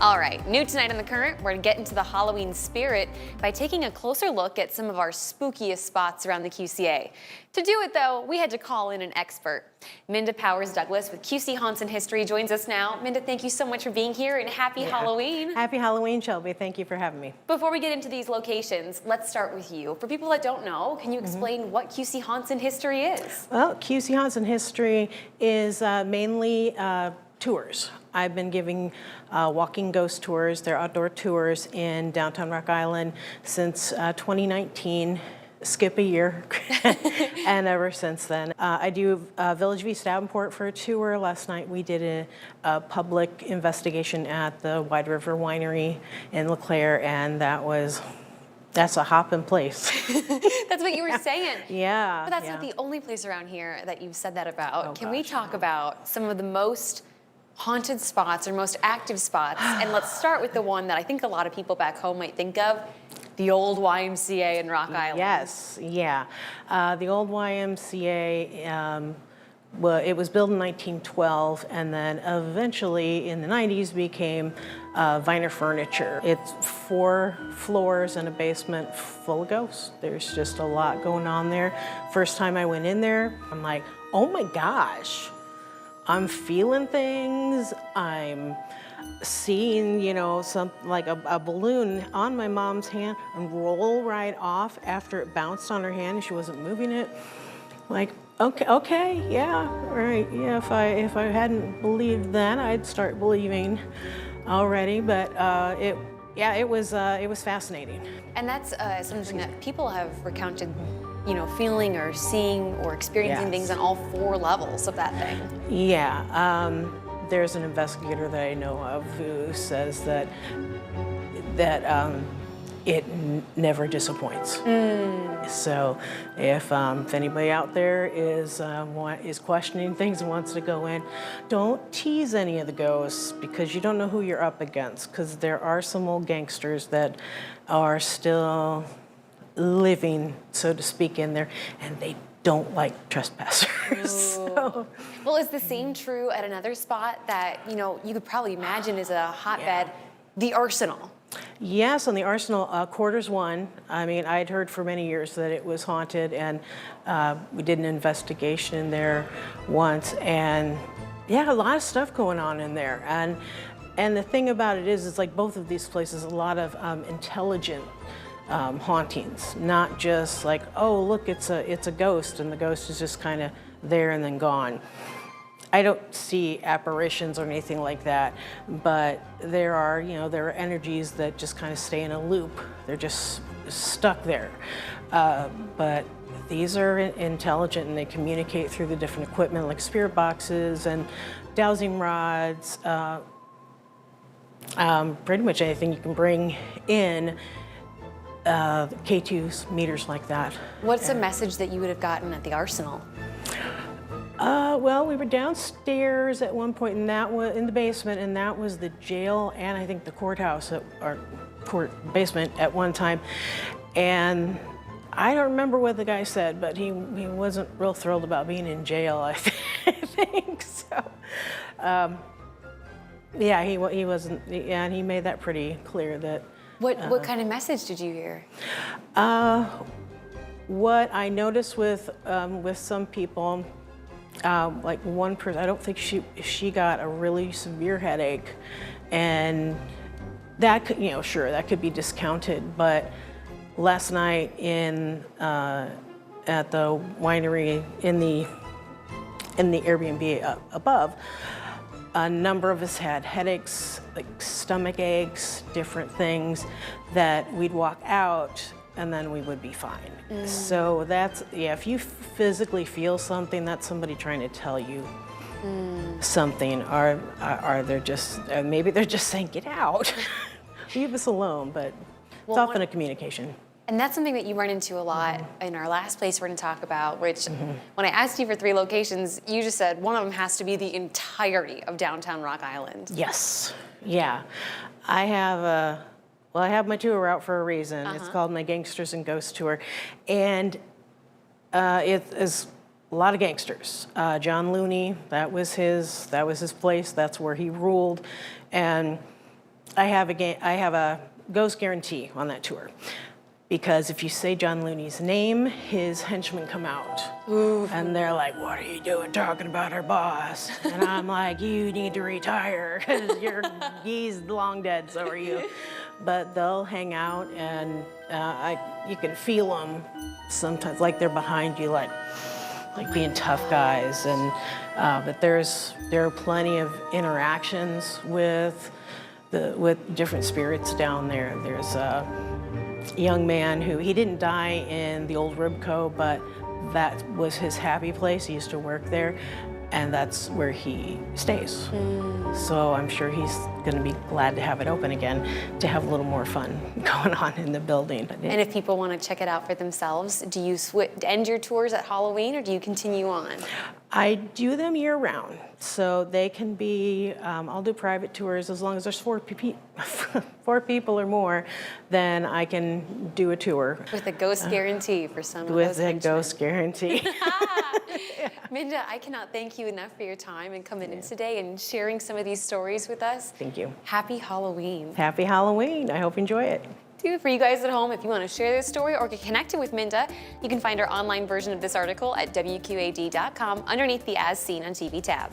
All right, new tonight on The Current, we're gonna get into the Halloween spirit by taking a closer look at some of our spookiest spots around the QCA. To do it though, we had to call in an expert. Minda Powers-Douglas with QC Haunts and History joins us now. Minda, thank you so much for being here and happy Halloween. Happy Halloween, Shelby. Thank you for having me. Before we get into these locations, let's start with you. For people that don't know, can you explain what QC Haunts and History is? Well, QC Haunts and History is mainly tours. I've been giving walking ghost tours. They're outdoor tours in downtown Rock Island since 2019. Skip a year, and ever since then. I do Village of East Davenport for a tour. Last night we did a public investigation at the Wide River Winery in LeClaire, and that's a hopping place. That's what you were saying. Yeah. But that's not the only place around here that you've said that about. Oh, Can we talk about some of the most haunted spots or most active spots? And let's start with the one that I think a lot of people back home might think of, the old YMCA in Rock Island. Yes, yeah. The old YMCA, well, it was built in 1912, and then eventually in the 90s became Viner Furniture. It's 4 floors and a basement full of ghosts. There's just a lot going on there. First time I went in there, I'm like, oh my gosh, I'm feeling things. I'm seeing, you know, like a balloon on my mom's hand and roll right off after it bounced on her hand and she wasn't moving it. Like, okay, yeah, all right, yeah. If I hadn't believed then, I'd start believing already. But it was fascinating. And that's something that people have recounted, you know, feeling or seeing or experiencing things on all 4 levels of that thing. Yeah. There's an investigator that I know of who says that it never disappoints. So if anybody out there is questioning things and wants to go in, don't tease any of the ghosts because you don't know who you're up against, because there are some old gangsters that are still living, so to speak, in there, and they don't like trespassers. So. Well, is the same true at another spot that, you know, you could probably imagine is a hotbed, the Arsenal? Yes, on the Arsenal, Quarters 1. I mean, I'd heard for many years that it was haunted, and we did an investigation in there once, and yeah, a lot of stuff going on in there. And the thing about it is, it's like both of these places, a lot of intelligent hauntings, not just like, oh, look, it's a ghost, and the ghost is just kind of there and then gone. I don't see apparitions or anything like that, but there are energies that just kind of stay in a loop. They're just stuck there. But these are intelligent, and they communicate through the different equipment like spirit boxes and dowsing rods, pretty much anything you can bring in. K2s, meters like that. What's a message that you would have gotten at the Arsenal? Well, we were downstairs at one point, and that was in the basement, and that was the jail and I think the courthouse, or court basement at one time. And I don't remember what the guy said, but he wasn't real thrilled about being in jail, I think. So, yeah, he wasn't, yeah, and he made that pretty clear that. What kind of message did you hear? What I noticed with some people, like one person, I don't think she got a really severe headache, and that could, you know, sure, that could be discounted. But last night at the winery in the Airbnb above, a number of us had headaches, like stomach aches, different things that we'd walk out and then we would be fine. So that's, yeah, if you physically feel something, that's somebody trying to tell you something, or they're just, maybe they're just saying, get out, leave us alone, but it's often a communication. And that's something that you run into a lot in our last place we're going to talk about, which when I asked you for 3 locations, you just said one of them has to be the entirety of downtown Rock Island. Yes, yeah. I have my tour route for a reason. It's called my Gangsters and Ghosts Tour. And it is a lot of gangsters. John Looney, that was his place. That's where he ruled. And I have a ghost guarantee on that tour. Because if you say John Looney's name, his henchmen come out. Ooh. And they're like, what are you doing talking about our boss? And I'm like, you need to retire, because he's long dead, so are you. But they'll hang out, and you can feel them sometimes, like they're behind you, like being tough guys. And but there are plenty of interactions with different spirits down there. There's young man who, he didn't die in the old Ribco, but that was his happy place. He used to work there, and that's where he stays. So I'm sure he's gonna be glad to have it open again, to have a little more fun going on in the building. And if people want to check it out for themselves, do you end your tours at Halloween, or do you continue on? I do them year round, so they can be, I'll do private tours as long as there's four people or more, then I can do a tour. With a ghost guarantee for some of those With a henchmen. ghost guarantee. Minda, I cannot thank you enough for your time and coming in today and sharing some of these stories with us. Thank you. Happy Halloween. Happy Halloween. I hope you enjoy it. For you guys at home, if you want to share this story or get connected with Minda, you can find our online version of this article at WQAD.com underneath the As Seen on TV tab.